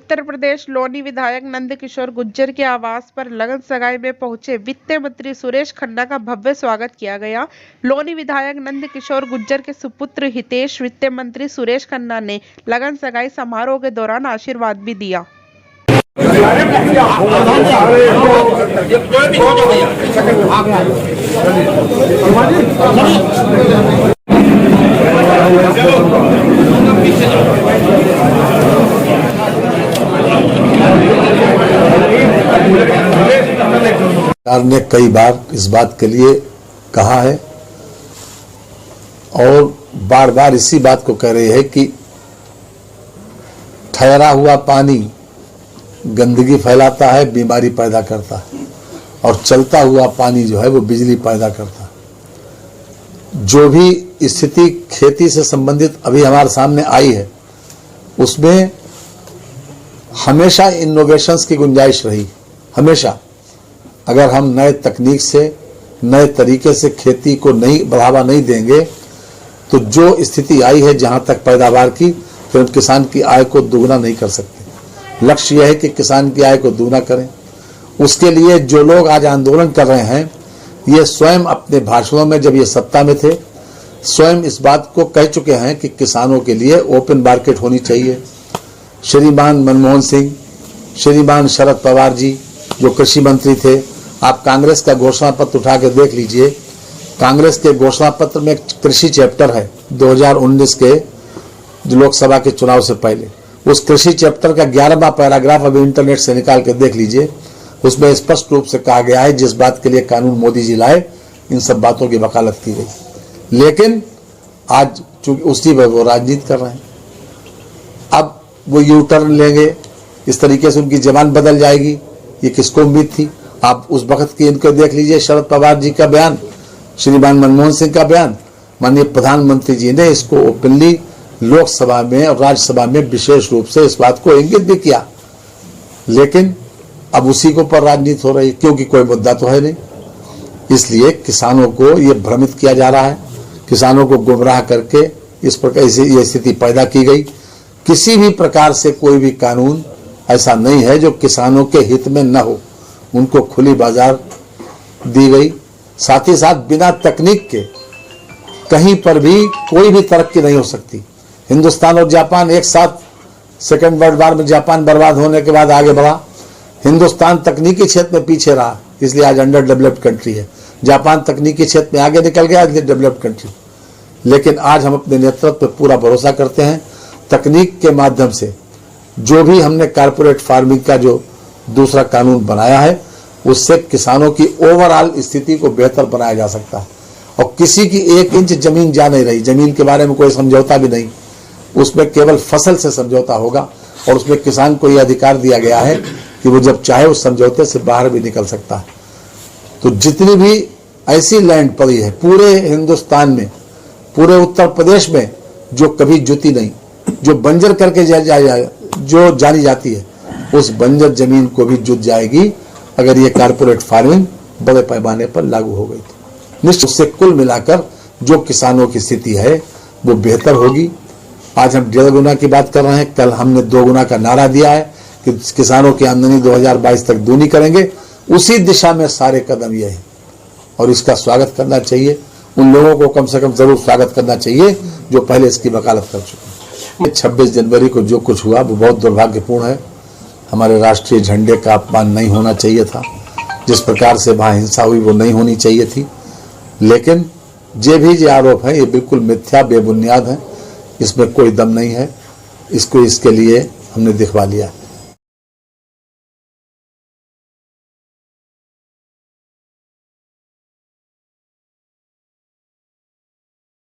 उत्तर प्रदेश लोनी विधायक नंदकिशोर गुर्जर के आवास पर लगन सगाई में पहुंचे वित्त मंत्री सुरेश खन्ना का भव्य स्वागत किया गया। लोनी विधायक नंदकिशोर गुर्जर के सुपुत्र हितेश वित्त मंत्री सुरेश खन्ना ने लगन सगाई समारोह के दौरान आशीर्वाद भी दिया। सरकार ने कई बार इस बात के लिए कहा है और बार बार इसी बात को कह रही है कि ठहरा हुआ पानी गंदगी फैलाता है, बीमारी पैदा करता है, और चलता हुआ पानी जो है वो बिजली पैदा करता है। जो भी स्थिति खेती से संबंधित अभी हमारे सामने आई है उसमें हमेशा इनोवेशंस की गुंजाइश रही। हमेशा अगर हम नए तकनीक से, नए तरीके से खेती को नहीं बढ़ावा नहीं देंगे तो जो स्थिति आई है जहां तक पैदावार की, फिर हम किसान की आय को दुगना नहीं कर सकते। लक्ष्य यह है कि किसान की आय को दुगना करें। उसके लिए जो लोग आज आंदोलन कर रहे हैं, ये स्वयं अपने भाषणों में जब ये सत्ता में थे स्वयं इस बात को कह चुके हैं कि किसानों के लिए ओपन मार्केट होनी चाहिए। श्रीमान मनमोहन सिंह, श्रीमान शरद पवार जी जो कृषि मंत्री थे, आप कांग्रेस का घोषणा पत्र उठा के देख लीजिए। कांग्रेस के घोषणा पत्र में एक कृषि चैप्टर है 2019 के लोकसभा के चुनाव से पहले। उस कृषि चैप्टर का 11वां पैराग्राफ अभी इंटरनेट से निकाल के देख लीजिए। उसमें स्पष्ट रूप से कहा गया है जिस बात के लिए कानून मोदी जी लाए, इन सब बातों की वकालत की गई। लेकिन आज चूंकि उसी पर वो राजनीति कर रहे हैं, अब वो यू टर्न लेंगे, इस तरीके से उनकी जबान बदल जाएगी, ये किसको उम्मीद थी। आप उस वक्त की इनको देख लीजिए, शरद पवार जी का बयान, श्रीमान मनमोहन सिंह का बयान, माननीय प्रधानमंत्री जी ने इसको ओपनली लोकसभा में और राज्यसभा में विशेष रूप से इस बात को इंगित भी किया। लेकिन अब उसी के ऊपर राजनीति हो रही है क्योंकि कोई मुद्दा तो है नहीं। इसलिए किसानों को ये भ्रमित किया जा रहा है, किसानों को गुमराह करके इस प्रकार ये स्थिति पैदा की गई। किसी भी प्रकार से कोई भी कानून ऐसा नहीं है जो किसानों के हित में न हो, उनको खुली बाजार दी गई। साथ ही साथ बिना तकनीक के कहीं पर भी कोई भी तरक्की नहीं हो सकती। हिंदुस्तान और जापान एक साथ सेकेंड वर्ल्ड वॉर में जापान बर्बाद होने के बाद आगे बढ़ा। हिंदुस्तान तकनीकी क्षेत्र में पीछे रहा, इसलिए आज अंडर डेवलप्ड कंट्री है। जापान तकनीकी क्षेत्र में आगे निकल गया, इसलिए डेवलप्ड कंट्री। लेकिन आज हम अपने नेतृत्व पर पूरा भरोसा करते हैं। तकनीक के माध्यम से जो भी हमने कारपोरेट फार्मिंग का जो दूसरा कानून बनाया है, उससे किसानों की ओवरऑल स्थिति को बेहतर बनाया जा सकता है। और किसी की 1 इंच जमीन जा नहीं रही, जमीन के बारे में कोई समझौता भी नहीं, उसमें केवल फसल से समझौता होगा। और उसमें किसान को यह अधिकार दिया गया है कि वो जब चाहे उस समझौते से बाहर भी निकल सकता है। तो जितनी भी ऐसी लैंड पड़ी है पूरे हिंदुस्तान में, पूरे उत्तर प्रदेश में, जो कभी जुती नहीं, जो बंजर करके जो जानी जाती है, उस बंजर जमीन को भी जुत जाएगी अगर ये कारपोरेट फार्मिंग बड़े पैमाने पर लागू हो गई तो। निश्चित से कुल मिलाकर जो किसानों की स्थिति है वो बेहतर होगी। आज हम 1.5 गुना की बात कर रहे हैं, कल हमने 2 गुना का नारा दिया है कि किसानों की आमदनी 2022 तक दूनी करेंगे। उसी दिशा में सारे कदम ये हैं और इसका स्वागत करना चाहिए। उन लोगों को कम से कम जरूर स्वागत करना चाहिए जो पहले इसकी वकालत कर चुके हैं। 26 जनवरी को जो कुछ हुआ वो बहुत दुर्भाग्यपूर्ण है। हमारे राष्ट्रीय झंडे का अपमान नहीं होना चाहिए था। जिस प्रकार से वहां हिंसा हुई वो नहीं होनी चाहिए थी। लेकिन जो आरोप है ये बिल्कुल मिथ्या, बेबुनियाद है, इसमें कोई दम नहीं है। इसके लिए हमने दिखवा लिया।